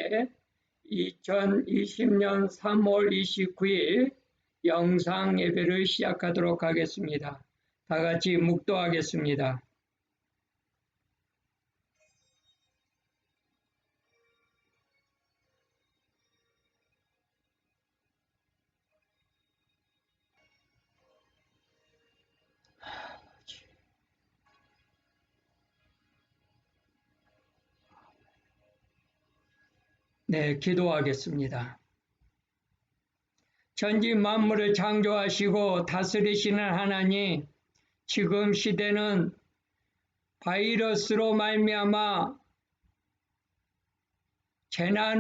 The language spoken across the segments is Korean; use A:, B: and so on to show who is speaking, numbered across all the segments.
A: 올해 2020년 3월 29일 영상 예배를 시작하도록 하겠습니다. 다 같이 묵도하겠습니다. 네, 기도하겠습니다. 천지 만물을 창조하시고 다스리시는 하나님, 지금 시대는 바이러스로 말미암아 재난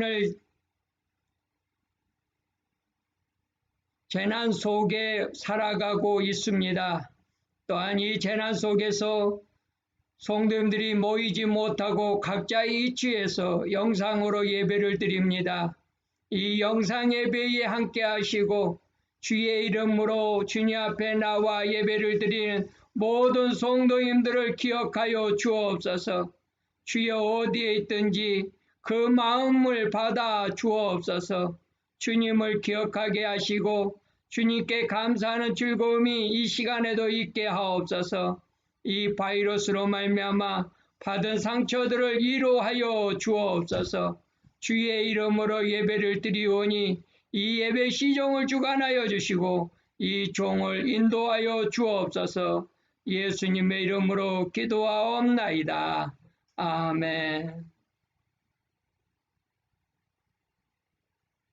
A: 속에 살아가고 있습니다. 또한 이 재난 속에서 성도님들이 모이지 못하고 각자의 위치에서 영상으로 예배를 드립니다. 이 영상 예배에 함께 하시고 주의 이름으로 주님 앞에 나와 예배를 드리는 모든 성도님들을 기억하여 주옵소서. 주여 어디에 있든지 그 마음을 받아 주옵소서. 주님을 기억하게 하시고 주님께 감사하는 즐거움이 이 시간에도 있게 하옵소서. 이 바이러스로 말미암아 받은 상처들을 위로하여 주옵소서. 주의 이름으로 예배를 드리오니 이 예배 시종을 주관하여 주시고 이 종을 인도하여 주옵소서. 예수님의 이름으로 기도하옵나이다. 아멘.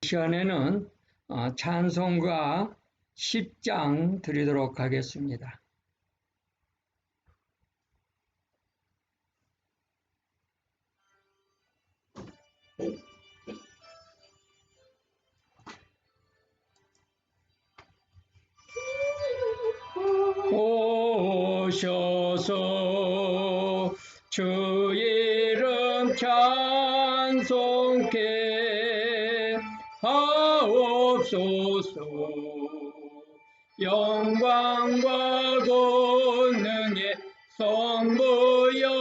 A: 이 시간에는 찬송가 10장 드리도록 하겠습니다. 오셔서 주 이름 찬송케 하옵소서. 영광과 권능의 성부여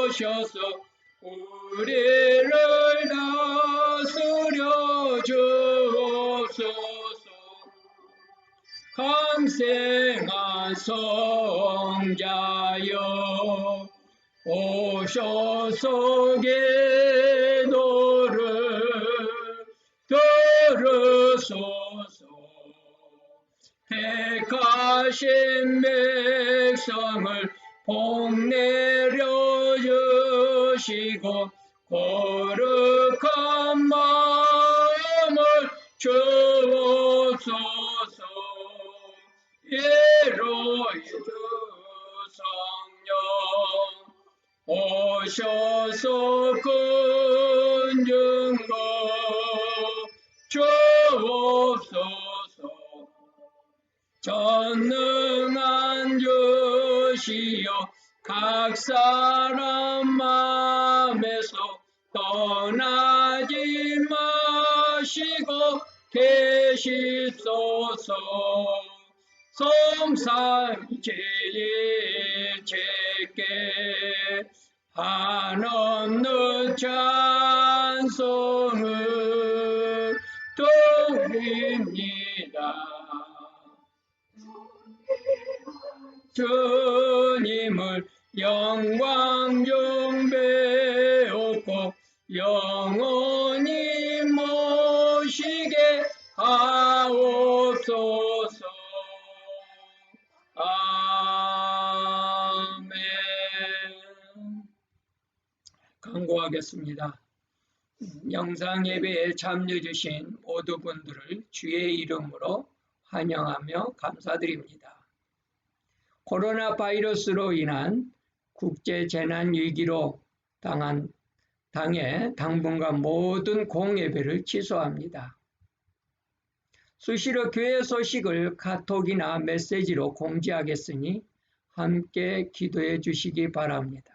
A: 오셔서 우리를 다스려 주옵소서. 강생한 성자여 오셔서 기도를 들으소서. 택하신 백성을 복내려 주시고 거룩한 마음을 주옵소서. 예로의 주 성령 오셔서 근증거 주옵소서. 전능한 주시여 각 사람 마음에서 떠나지 마시고 계시소서. 성삼위체의 제께 한없는 찬송을 드립니다. 주님을 영광 중배하고 영원히 모시게 하옵소서. 아멘. 강구하겠습니다. 영상 예배에 참여해 주신 모든 분들을 주의 이름으로 환영하며 감사드립니다. 코로나 바이러스로 인한 국제 재난 위기로 당해 당분간 모든 공예배를 취소합니다. 수시로 교회 소식을 카톡이나 메시지로 공지하겠으니 함께 기도해 주시기 바랍니다.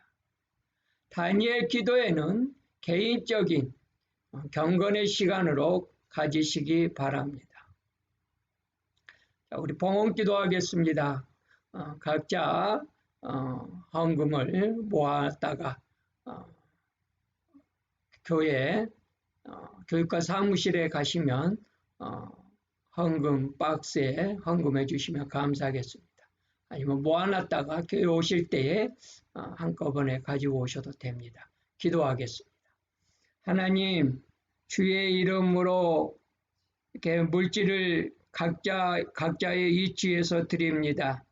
A: 단위의 기도회는 개인적인 경건의 시간으로 가지시기 바랍니다. 자, 우리 봉헌 기도하겠습니다. 각자 헌금을 모았다가 교회 교육과 사무실에 가시면 헌금 박스에 헌금해 주시면 감사하겠습니다. 아니면 모아놨다가 교회 오실 때에 한꺼번에 가지고 오셔도 됩니다. 기도하겠습니다. 하나님, 주의 이름으로 이렇게 물질을 각자의 위치에서 드립니다.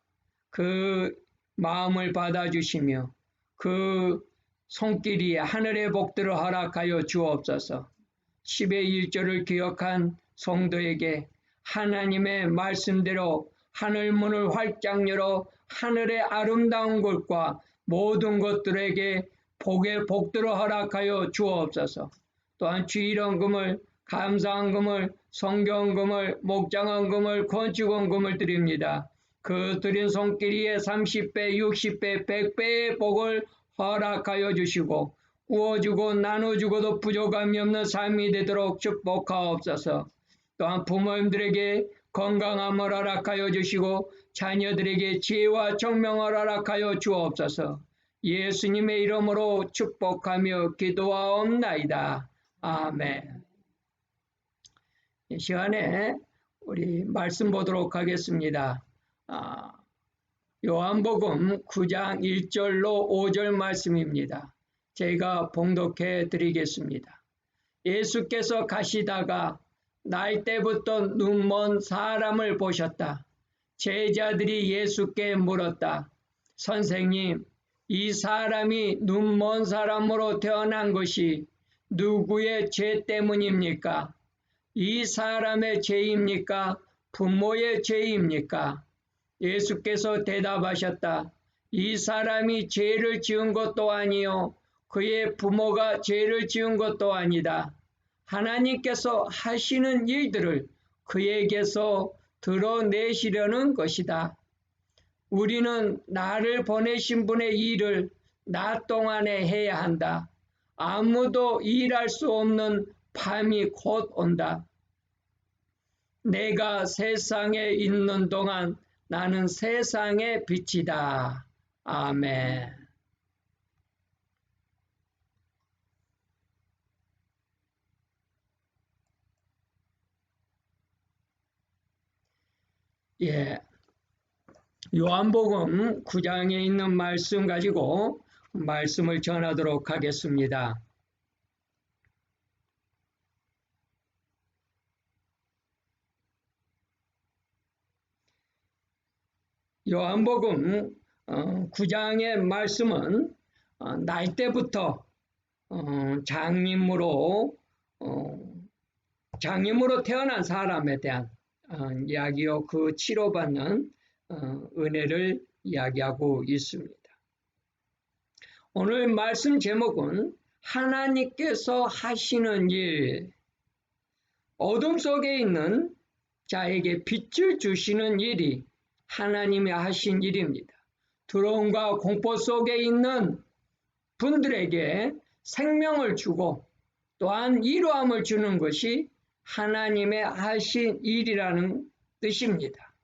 A: 그 마음을 받아주시며 그 손길이 하늘의 복들을 허락하여 주옵소서. 10의 1절을 기억한 성도에게 하나님의 말씀대로 하늘 문을 활짝 열어 하늘의 아름다운 것과 모든 것들에게 복의 복들을 허락하여 주옵소서. 또한 주일헌금을, 감사헌금을, 성경헌금을, 목장헌금을, 건축헌금을 드립니다. 그 드린 손길이에 30배, 60배, 100배의 복을 허락하여 주시고 구워주고 나눠주고도 부족함이 없는 삶이 되도록 축복하옵소서. 또한 부모님들에게 건강함을 허락하여 주시고 자녀들에게 지혜와 총명을 허락하여 주옵소서. 예수님의 이름으로 축복하며 기도하옵나이다. 아멘. 이 시간에 우리 말씀 보도록 하겠습니다. 요한복음 9장 1절로 5절 말씀입니다. 제가 봉독해 드리겠습니다. 예수께서 가시다가 날 때부터 눈먼 사람을 보셨다. 제자들이 예수께 물었다. 선생님, 이 사람이 눈먼 사람으로 태어난 것이 누구의 죄 때문입니까? 이 사람의 죄입니까? 부모의 죄입니까? 예수께서 대답하셨다. 이 사람이 죄를 지은 것도 아니요 그의 부모가 죄를 지은 것도 아니다. 하나님께서 하시는 일들을 그에게서 드러내시려는 것이다. 우리는 나를 보내신 분의 일을 낮 동안에 해야 한다. 아무도 일할 수 없는 밤이 곧 온다. 내가 세상에 있는 동안 나는 세상의 빛이다. 아멘. 요한복음 9장에 있는 말씀 가지고 말씀을 전하도록 하겠습니다. 요한복음 9장의 말씀은 날 때부터 장님으로 태어난 사람에 대한 이야기요, 그 치료받는 은혜를 이야기하고 있습니다. 오늘 말씀 제목은 하나님께서 하시는 일, 어둠 속에 있는 자에게 빛을 주시는 일이 하나님이 하신 일입니다. 두려움과 공포 속에 있는 분들에게 생명을 주고 또한 위로함을 주는 것이 하나님의 하신 일이라는 뜻입니다.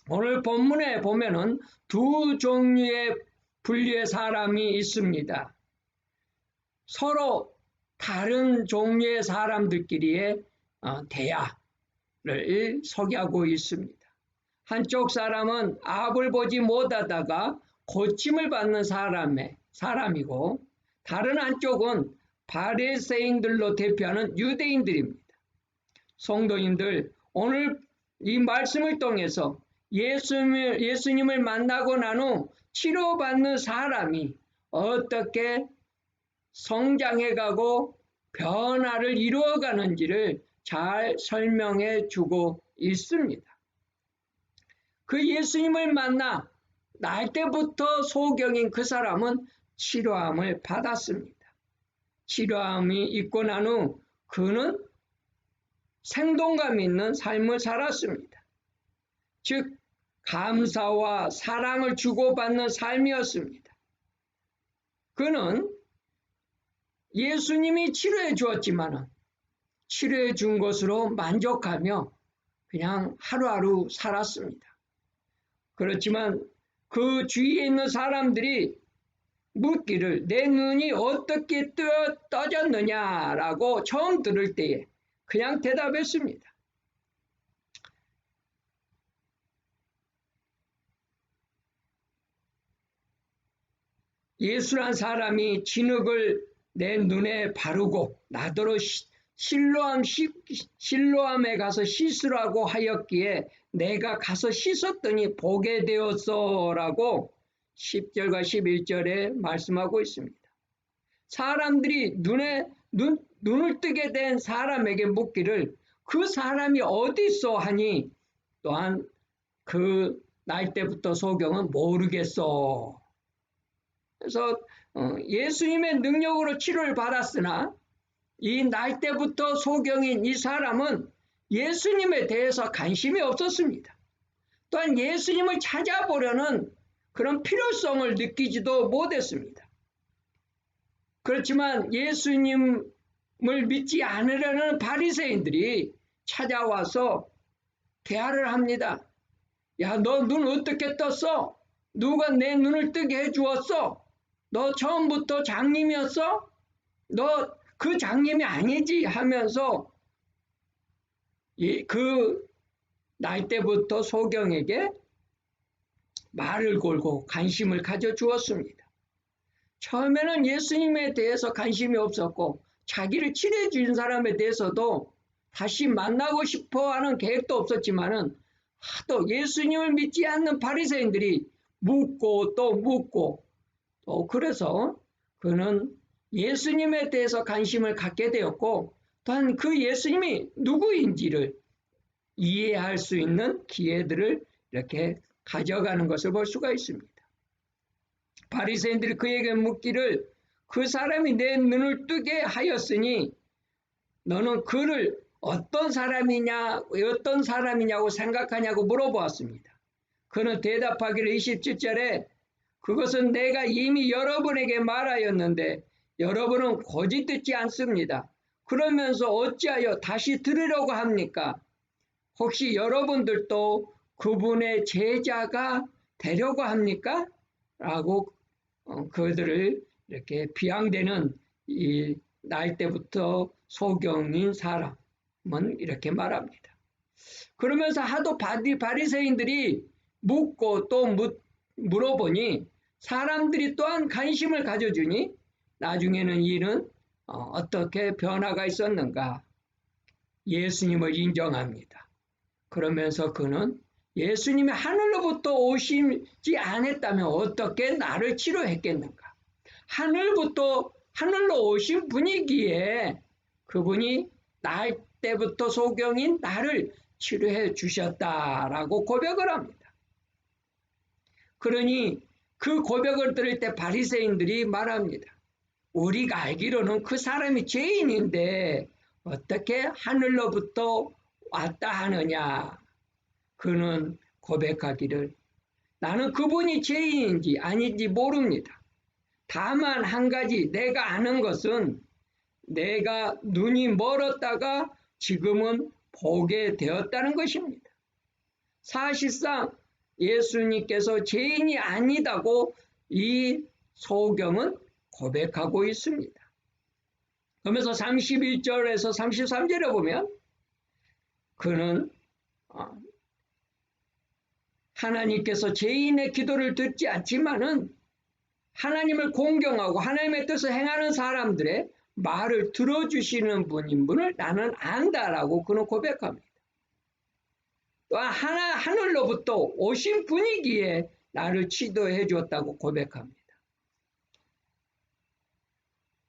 A: 오늘 본문에 보면은 두 종류의 분류의 사람이 있습니다. 서로 다른 종류의 사람들끼리의 대화를 소개하고 있습니다. 한쪽 사람은 앞을 보지 못하다가 고침을 받는 사람이고 다른 한쪽은 바리새인들로 대표하는 유대인들입니다. 성도님들, 오늘 이 말씀을 통해서 예수님을 만나고 난 후 치료받는 사람이 어떻게 성장해가고 변화를 이루어가는지를 잘 설명해 주고 있습니다. 그 예수님을 만나 날 때부터 소경인 그 사람은 치료함을 받았습니다. 치료함이 있고 난 후 그는 생동감 있는 삶을 살았습니다. 즉 감사와 사랑을 주고받는 삶이었습니다. 그는 예수님이 치료해 주었지만 치료해 준 것으로 만족하며 그냥 하루하루 살았습니다. 그렇지만 그 주위에 있는 사람들이 묻기를 내 눈이 어떻게 떠졌느냐라고 처음 들을 때에 그냥 대답했습니다. 예수란 사람이 진흙을 내 눈에 바르고 나더러 실로암에 가서 씻으라고 하였기에 내가 가서 씻었더니 보게 되었어라고 10절과 11절에 말씀하고 있습니다. 사람들이 눈을 뜨게 된 사람에게 묻기를 그 사람이 어디 있어 하니 또한 그 날 때부터 소경은 모르겠어. 그래서 예수님의 능력으로 치료를 받았으나 이 날 때부터 소경인 이 사람은 예수님에 대해서 관심이 없었습니다. 또한 예수님을 찾아보려는 그런 필요성을 느끼지도 못했습니다. 그렇지만 예수님을 믿지 않으려는 바리새인들이 찾아와서 대화를 합니다. 야, 너 눈 어떻게 떴어? 누가 내 눈을 뜨게 해주었어? 너 처음부터 장님이었어? 너 그 장님이 아니지 하면서 그 날 때부터 소경에게 말을 걸고 관심을 가져주었습니다. 처음에는 예수님에 대해서 관심이 없었고 자기를 치료해 준 사람에 대해서도 다시 만나고 싶어하는 계획도 없었지만은 하도 예수님을 믿지 않는 바리새인들이 묻고 또 묻고 또 그래서 그는 예수님에 대해서 관심을 갖게 되었고 또한 그 예수님이 누구인지를 이해할 수 있는 기회들을 이렇게 가져가는 것을 볼 수가 있습니다. 바리새인들이 그에게 묻기를 그 사람이 내 눈을 뜨게 하였으니 너는 그를 어떤 사람이냐고 생각하냐고 물어보았습니다. 그는 대답하기를 27절에 그것은 내가 이미 여러분에게 말하였는데 여러분은 고집 듣지 않습니다. 그러면서 어찌하여 다시 들으려고 합니까? 혹시 여러분들도 그분의 제자가 되려고 합니까? 라고 그들을 이렇게 비양되는 이 날 때부터 소경인 사람은 이렇게 말합니다. 그러면서 하도 바리새인들이 묻고 또 물어보니 사람들이 또한 관심을 가져주니 나중에는 이는 어떻게 변화가 있었는가? 예수님을 인정합니다. 그러면서 그는 예수님이 하늘로부터 오시지 않았다면 어떻게 나를 치료했겠는가? 하늘로 오신 분이기에 그분이 날 때부터 소경인 나를 치료해 주셨다라고 고백을 합니다. 그러니 그 고백을 들을 때 바리새인들이 말합니다. 우리가 알기로는 그 사람이 죄인인데 어떻게 하늘로부터 왔다 하느냐. 그는 고백하기를 나는 그분이 죄인인지 아닌지 모릅니다. 다만 한 가지 내가 아는 것은 내가 눈이 멀었다가 지금은 보게 되었다는 것입니다. 사실상 예수님께서 죄인이 아니다고 이 소경은 고백하고 있습니다. 그러면서 31절에서 33절에 보면 그는 하나님께서 죄인의 기도를 듣지 않지만은 하나님을 공경하고 하나님의 뜻을 행하는 사람들의 말을 들어주시는 분을 나는 안다라고 그는 고백합니다. 또한 하늘로부터 오신 분이기에 나를 치료해 주었다고 고백합니다.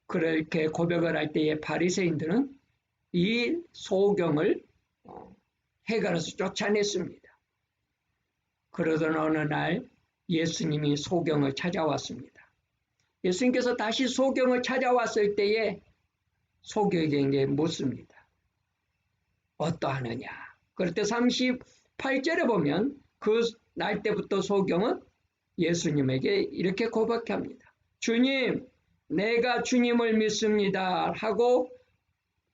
A: 그렇게 고백을 할 때에 바리새인들은 이 소경을 해가로서 쫓아냈습니다. 그러던 어느 날 예수님이 소경을 찾아왔습니다. 예수님께서 다시 소경을 찾아왔을 때에 소경에게 묻습니다. 어떠하느냐? 그럴 때 38절에 보면 그 날 때부터 소경은 예수님에게 이렇게 고백합니다. 주님, 내가 주님을 믿습니다 하고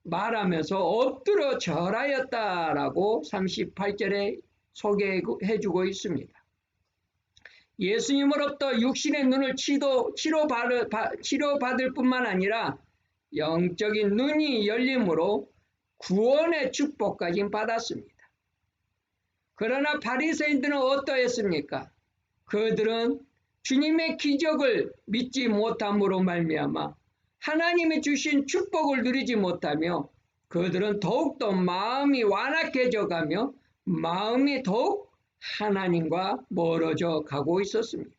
A: 말하면서 엎드려 절하였다라고 38절에 소개해주고 있습니다. 예수님으로부터 육신의 눈을 치료받을 뿐만 아니라 영적인 눈이 열림으로 구원의 축복까지 받았습니다. 그러나 바리새인들은 어떠했습니까? 그들은 주님의 기적을 믿지 못함으로 말미암아 하나님이 주신 축복을 누리지 못하며 그들은 더욱더 마음이 완악해져 가며 마음이 더욱 하나님과 멀어져 가고 있었습니다.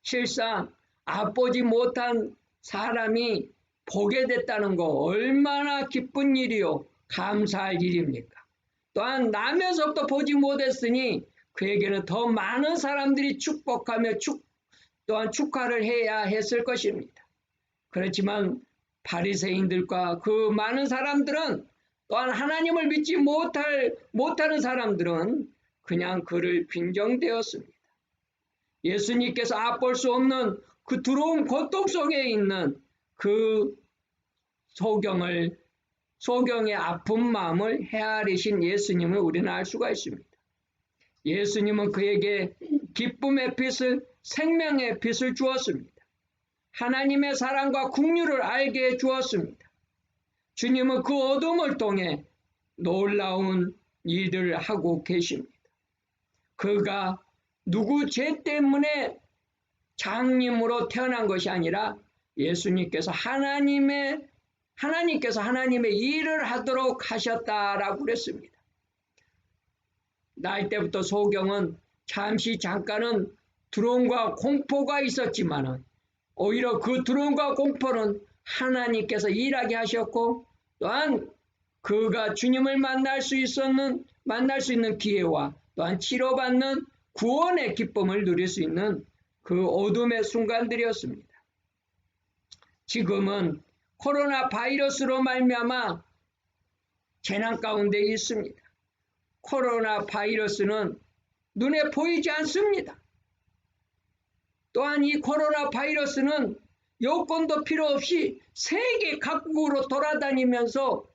A: 실상 앞보지 못한 사람이 보게 됐다는 거 얼마나 기쁜 일이요 감사할 일입니까? 또한 나면서부터 보지 못했으니 그에게는 더 많은 사람들이 축복하며 또한 축하를 해야 했을 것입니다. 그렇지만 바리새인들과 그 많은 사람들은 또한 하나님을 믿지 못하는 사람들은 그냥 그를 빈정되었습니다. 예수님께서 앞볼 수 없는 그 두려운 고통 속에 있는 그 소경의 아픈 마음을 헤아리신 예수님을 우리는 알 수가 있습니다. 예수님은 그에게 기쁨의 빛을, 생명의 빛을 주었습니다. 하나님의 사랑과 긍휼을 알게 해 주었습니다. 주님은 그 어둠을 통해 놀라운 일을 하고 계십니다. 그가 누구 죄 때문에 장님으로 태어난 것이 아니라 예수님께서 하나님의 일을 하도록 하셨다라고 그랬습니다. 나이 때부터 소경은 잠깐은 두려움과 공포가 있었지만 오히려 그 두려움과 공포는 하나님께서 일하게 하셨고 또한 그가 주님을 만날 수 있는 기회와 또한 치료받는 구원의 기쁨을 누릴 수 있는 그 어둠의 순간들이었습니다. 지금은 코로나 바이러스로 말미암아 재난 가운데 있습니다. 코로나 바이러스는 눈에 보이지 않습니다. 또한 이 코로나 바이러스는 여권도 필요 없이 세계 각국으로 돌아다니면서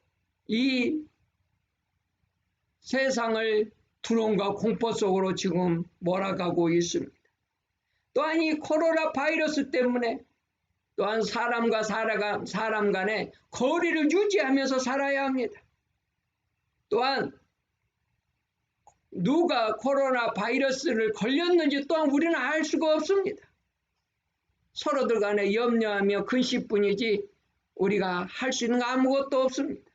A: 이 세상을 두려움과 공포 속으로 지금 몰아가고 있습니다. 또한 이 코로나 바이러스 때문에 또한 사람과 사람 간의 거리를 유지하면서 살아야 합니다. 또한 누가 코로나 바이러스를 걸렸는지 또한 우리는 알 수가 없습니다. 서로들 간에 염려하며 근심뿐이지 우리가 할 수 있는 거 아무것도 없습니다.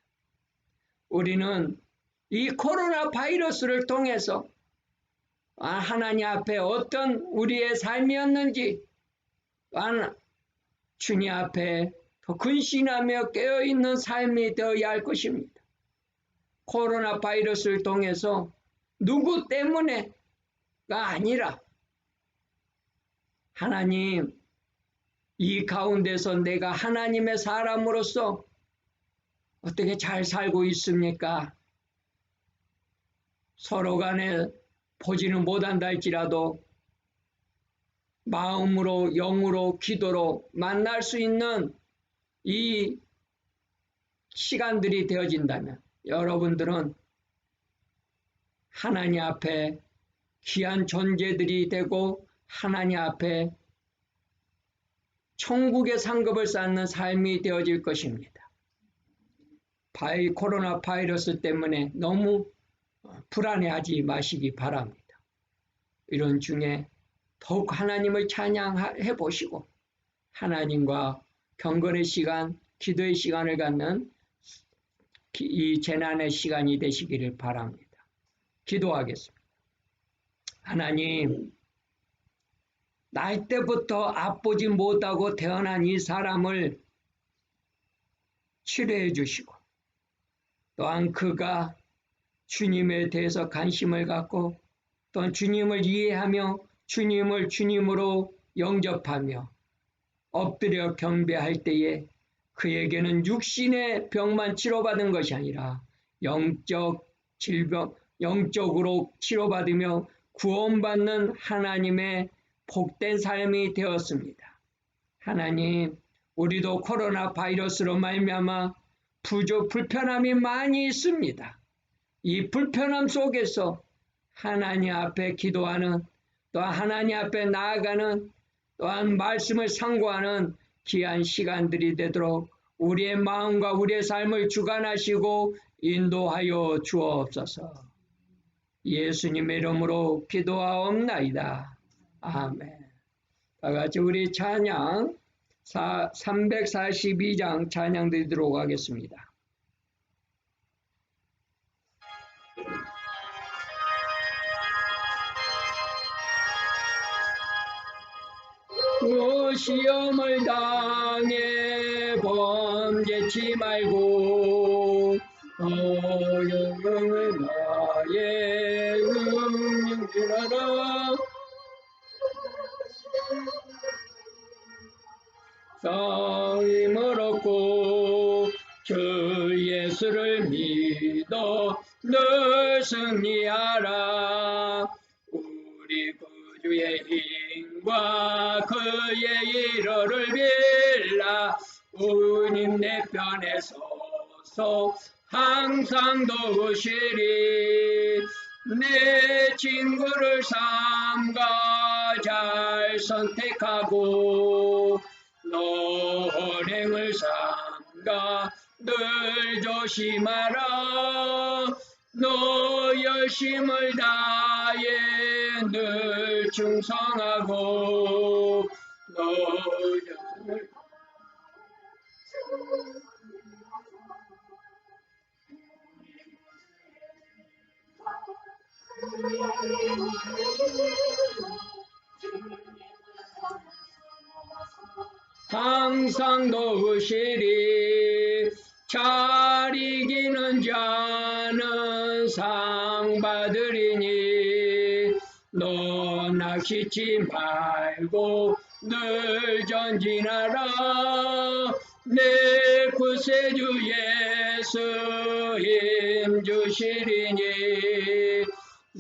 A: 우리는 이 코로나 바이러스를 통해서 하나님 앞에 어떤 우리의 삶이었는지 또한 주님 앞에 더 근신하며 깨어있는 삶이 되어야 할 것입니다. 코로나 바이러스를 통해서 누구 때문에가 아니라 하나님 이 가운데서 내가 하나님의 사람으로서 어떻게 잘 살고 있습니까? 서로 간에 보지는 못한다 할지라도 마음으로 영으로 기도로 만날 수 있는 이 시간들이 되어진다면 여러분들은 하나님 앞에 귀한 존재들이 되고 하나님 앞에 천국의 상급을 쌓는 삶이 되어질 것입니다. 코로나 바이러스 때문에 너무 불안해하지 마시기 바랍니다. 이런 중에 더욱 하나님을 찬양해 보시고 하나님과 경건의 시간, 기도의 시간을 갖는 이 재난의 시간이 되시기를 바랍니다. 기도하겠습니다. 하나님, 나이 때부터 앞보지 못하고 태어난 이 사람을 치료해 주시고 또한 그가 주님에 대해서 관심을 갖고 또한 주님을 이해하며 주님을 주님으로 영접하며 엎드려 경배할 때에 그에게는 육신의 병만 치료받은 것이 아니라 영적 질병, 영적으로 치료받으며 구원받는 하나님의 복된 삶이 되었습니다. 하나님, 우리도 코로나 바이러스로 말미암아 불편함이 많이 있습니다. 이 불편함 속에서 하나님 앞에 기도하는 또한 하나님 앞에 나아가는 또한 말씀을 상고하는 귀한 시간들이 되도록 우리의 마음과 우리의 삶을 주관하시고 인도하여 주옵소서. 예수님의 이름으로 기도하옵나이다. 아멘. 다 같이 우리 찬양 342장 찬양 드리도록 하겠습니다. 시험을 당해 범죄치 말고 영을 나의 응징하라. 성임을 얻고 주 예수를 믿어 늘 승리하라. 우리 구주의 힘과 그의 일호를 빌라. 주님 내 편에 서서 항상 도우시리. 내 친구를 삼가 잘 선택하고 노행을 삼가 늘 조심하라. 너 열심을 다해 늘 충성하고 너 열심을 항상 도우시리. 잘 이기는 자는 상 받으리니 너 낙심치 말고 늘 전진하라. 내 구세주 예수 힘 주시리니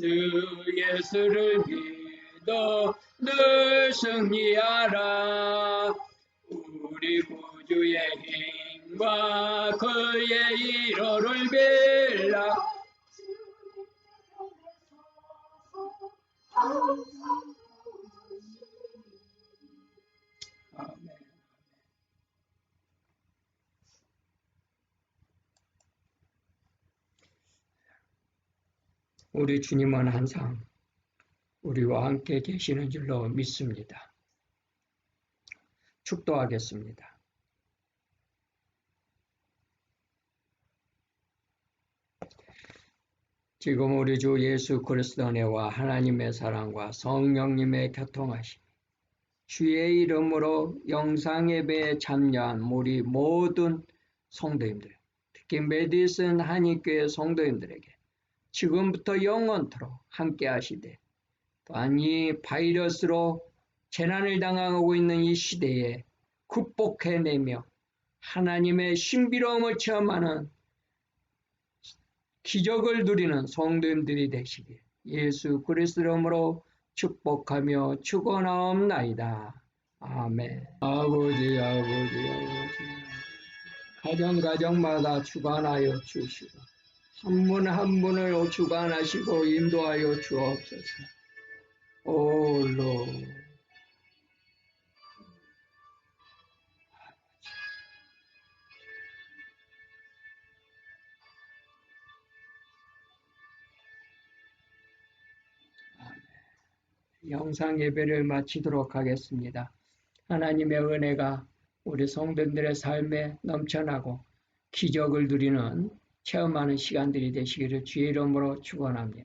A: 주 예수를 믿어 늘 승리하라. 우리 구주의 힘과 그의 일호를 빌라. 아멘. 우리 주님은 항상 우리와 함께 계시는 줄로 믿습니다. 축도하겠습니다. 지금 우리 주 예수 그리스도 은혜와 하나님의 사랑과 성령님의 교통하심, 주의 이름으로 영상예배에 참여한 우리 모든 성도님들, 특히 메디슨 한인교회 성도님들에게 지금부터 영원토록 함께 하시되, 또한 이 바이러스로 재난을 당하고 있는 이 시대에 극복해내며 하나님의 신비로움을 체험하는 기적을 누리는 성도님들이 되시길 예수 그리스도 이름으로 축복하며 축원하옵나이다. 아멘. 아버지 가정마다 주관하여 주시고 한 분 한 분을 주관하시고 인도하여 주옵소서. 로 영상 예배를 마치도록 하겠습니다. 하나님의 은혜가 우리 성도들의 삶에 넘쳐나고 기적을 누리는 체험하는 시간들이 되시기를 주의 이름으로 축원합니다.